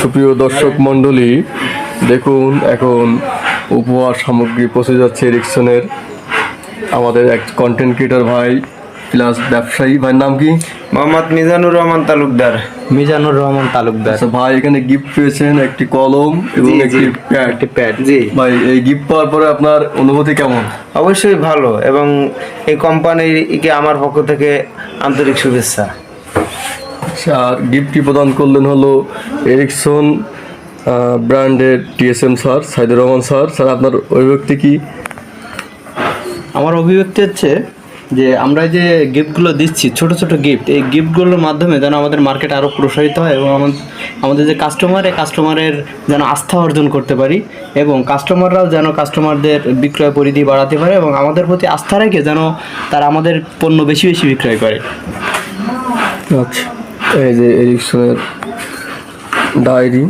সুপ্রিয় দর্শক মণ্ডলী, দেখুন এখন উপহার সামগ্রী পৌঁছে যাচ্ছে এরিকসনের। আমাদের এক কন্টেন্ট ক্রিয়েটর ভাই প্লাস ব্যবসায়ী ভাইয়ের নাম কি? মোহাম্মদ মিজানুর রহমান তালুকদার। মিজানুর রহমান তালুকদার। আচ্ছা ভাই, এখানে গিফট পেয়েছেন একটি কলম এবং একটি প্যাড। জি ভাই, এই গিফট পাওয়ার পরে আপনার অনুভূতি কেমন? অবশ্যই ভালো, এবং এই কোম্পানিকে আমার পক্ষ থেকে আন্তরিক শুভেচ্ছা। আর গিফটটি প্রদান করলেন হলো এরিকসন ব্র্যান্ডের TSM sir Saidur Rahman sir. Sir, আপনার অভিব্যক্তি কি? আমার অভিব্যক্তি হচ্ছে যে আমরা যে গিফটগুলো দিচ্ছি, ছোট ছোট গিফট, এই গিফটগুলোর মাধ্যমে যেন আমাদের মার্কেট আরও প্রসারিত হয় এবং আমাদের যে কাস্টমারের যেন আস্থা অর্জন করতে পারি এবং কাস্টমাররাও যেন কাস্টমারদের বিক্রয় পরিধি বাড়াতে পারে এবং আমাদের প্রতি আস্থা রেখে যেন তারা আমাদের পণ্য বেশি বেশি বিক্রয় করে। আচ্ছা, এই যে এরিকসনের ডায়েরি।